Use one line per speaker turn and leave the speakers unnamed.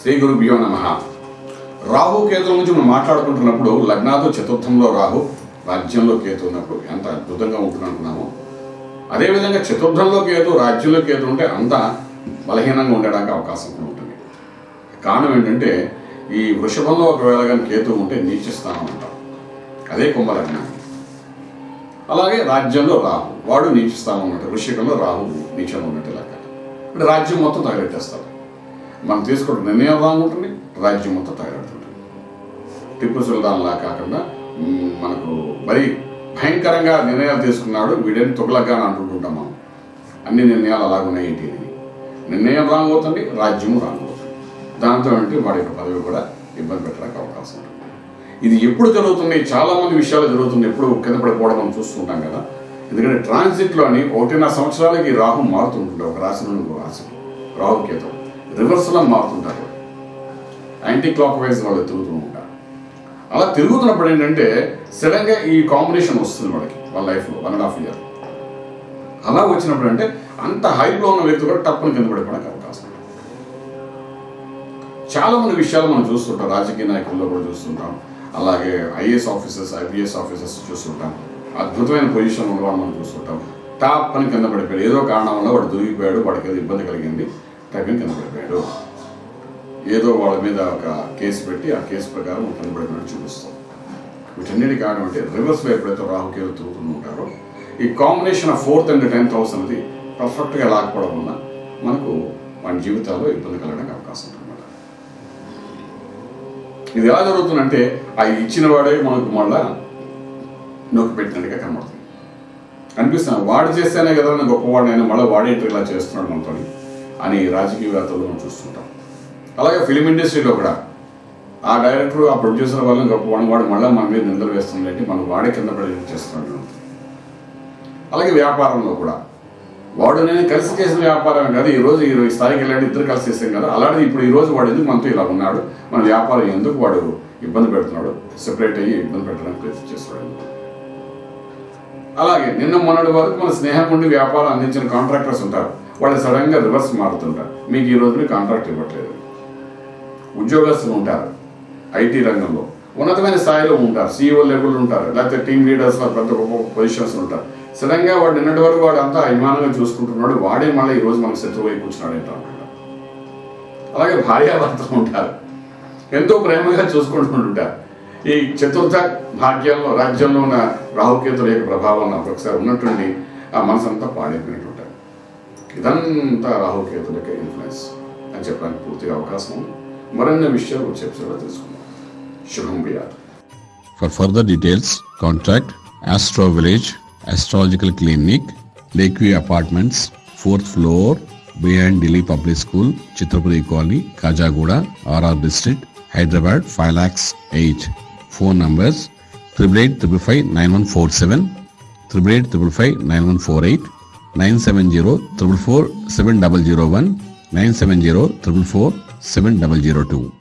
శ్రీ గురుభ్యో నమః. రాహు కేతుల గురించి మనం మాట్లాడుకుంటున్నప్పుడు లగ్నాతో చతుర్థంలో రాహు, రాజ్యంలో కేతు ఉన్నప్పుడు ఎంత అద్భుతంగా ఉంటుంది అనుకున్నామో, అదేవిధంగా చతుర్థంలో కేతు, రాజ్యంలో కేతు ఉంటే అంత బలహీనంగా ఉండడానికి అవకాశం ఉంటుంది. కారణం ఏంటంటే ఈ వృషభంలో ఒకవేళ కానీ కేతు ఉంటే నీచ స్థానం అంటారు, అదే కుంభ లగ్నం. అలాగే రాజ్యంలో రాహు, వాడు నీచ స్థానం ఉన్నట్టు, వృషికంలో రాహు నీచంగా ఉన్నట్టు లెక్క. ఇప్పుడు రాజ్యం మొత్తం తగలెట్టేస్తారు. మనం తీసుకుంటే నిర్ణయం రాంగ్ ఉంటుంది, రాజ్యం మొత్తం తగలెడుతుంటుంది. టిప్పు సుల్తాన్లా కాకుండా మనకు మరీ భయంకరంగా నిర్ణయాలు తీసుకున్నాడు వీడేని తొగలగ్గా అని అంటుంటాం మనం. అన్ని నిర్ణయాలు అలాగున్నాయి ఏంటి అని. నిర్ణయం రాంగ్ అవుతుంది, రాజ్యము రాంగ్ అవుతుంది. దాంతో ఏంటి వాడి యొక్క పదవి కూడా ఇబ్బంది పెట్టడానికి అవకాశం ఉంటుంది. ఇది ఎప్పుడు జరుగుతుంది? చాలామంది విషయాలు జరుగుతుంది. ఎప్పుడు కింద పడిపోవడం మనం చూస్తుంటాం కదా. ఎందుకంటే ట్రాన్సిట్లోని 1.5 సంవత్సరాలకి రాహు మారుతుంటుంది. ఒక రాశి నుండి ఇంకో రాశికి రాహు కేతు రివర్స్లో మారుతుంటారు. యాంటీ క్లాక్ వైజ్ వాళ్ళు తిరుగుతూ ఉంటారు. అలా తిరుగుతున్నప్పుడు ఏంటంటే సడన్గా ఈ కాంబినేషన్ వస్తుంది వాళ్ళకి, వాళ్ళ లైఫ్లో 1.5 ఇయర్. అలా వచ్చినప్పుడు అంటే అంత హైలో ఉన్న వ్యక్తి కూడా టప్పుని కింద పడిపోవడానికి అవకాశం ఉంటుంది. చాలా మంది విషయాలు మనం చూస్తుంటాం, రాజకీయ నాయకుల్లో కూడా చూస్తుంటాం, అలాగే ఐఏఎస్ ఆఫీసర్స్, ఐపీఎస్ ఆఫీసర్స్ చూస్తుంటాం. అద్భుతమైన పొజిషన్ ఉన్నవాడు మనం చూస్తుంటాం. టాప్ పని కింద పడిపోయాడు, ఏదో కారణం వల్ల వాడు దొరికిపోయాడు, వాడికి ఏదో ఇబ్బంది కలిగింది, టైపింగ్ కింద పడిపోయాడు. ఏదో వాళ్ళ మీద ఒక కేసు పెట్టి ఆ కేసు ప్రకారం కింద పడిపోయినట్టు చూపిస్తాం. వీటన్నిటి కారణం అంటే రివర్స్లో ఎప్పుడైతే రాహుకేతు తిరుగుతూ ఉంటారో ఈ combination of 4th and 10th house అనేది పర్ఫెక్ట్గా లాకపోవడం వల్ల మనకు మన జీవితాల్లో ఇబ్బంది కలగడానికి అవకాశం ఉంటుంది. ఇది ఎలా జరుగుతుందంటే ఆ ఇచ్చిన వాడే మనకు మళ్ళా నొక్కి పెట్టినట్టుగా కనబడుతుంది. అనిపిస్తాను వాడు చేస్తేనే కదా నేను గొప్పవాడైనా మళ్ళీ వాడేంటి ఇలా చేస్తున్నాడు మనతో అని రాజకీయవేత్తలు మనం చూస్తుంటాం. అలాగే ఫిలిం ఇండస్ట్రీలో కూడా ఆ డైరెక్టర్, ఆ ప్రొడ్యూసర్ వల్ల గొప్పవాడు, వాడు మళ్ళీ మన మీద నిందలు వేస్తుందంటే మనం వాడే కింద పడి చేస్తున్నాడు. అలాగే వ్యాపారంలో కూడా వాడు నేను కలిసి చేసిన వ్యాపారం కాదు, ఈరోజు ఈ స్థాయికి వెళ్ళాడు, ఇద్దరు కలిసి చేసాం కదా, అలాంటిది ఇప్పుడు ఈరోజు వాడు ఎందుకు మనతో ఇలా ఉన్నాడు, మన వ్యాపారం ఎందుకు వాడు ఇబ్బంది పెడుతున్నాడు, సెపరేట్ అయ్యి ఇబ్బంది పెట్టడానికి ప్రయత్నం చేస్తున్నాడు. అలాగే నిన్న మొన్నటి వరకు మన స్నేహం ఉండి వ్యాపారం అందించిన కాంట్రాక్టర్స్ ఉంటారు, వాళ్ళు సడన్గా రివర్స్ మారుతుంటారు. మీకు ఈ రోజు కాంట్రాక్ట్ ఇవ్వట్లేదు. ఉద్యోగస్తులు ఉంటారు, ఐటీ రంగంలో ఉన్నతమైన స్థాయిలో ఉంటారు, CEO లెవెల్ ఉంటారు, లేకపోతే టీమ్ లీడర్స్లో పెద్ద గొప్ప పొజిషన్స్ ఉంటారు. సడన్గా వాడు నిన్నటి వరకు వాడు అంతా అభిమానంగా చూసుకుంటున్నాడు, వాడే మళ్ళీ ఈరోజు మనకు శత్రువు అయి కూర్చున్నాడు ఏంటంటాడు. అలాగే భార్యాభర్తలు ఉంటారు, ఎంతో ప్రేమగా చూసుకుంటుంటారు. ఈ చతుర్థ భాగ్యంలో రాజ్యంలో ఉన్న రాహుకేతుల యొక్క ప్రభావం ఒకసారి ఉన్నటువంటి ఆ మనసంతా పాడైపోయినట్టుంటారు. ఇదంతా రాహుకేతుల యొక్క ఇన్ఫ్లుయెన్స్ అని చెప్పడానికి పూర్తిగా అవకాశం ఉంది. మరిన్ని విషయాలు వచ్చే ఎపిసోడ్లో తెలుసుకుందాం. శుభం భూయాత్.
For further details, contact Astro Village Astrological Clinic, Lakeview Apartments, 4th floor, behind Delhi Public School, Chitrapuri Colony, Kajagoda, RR District, Hyderabad, 5,08,000. Phone numbers 8885559147, 8855559148, 970444701, 97044470002.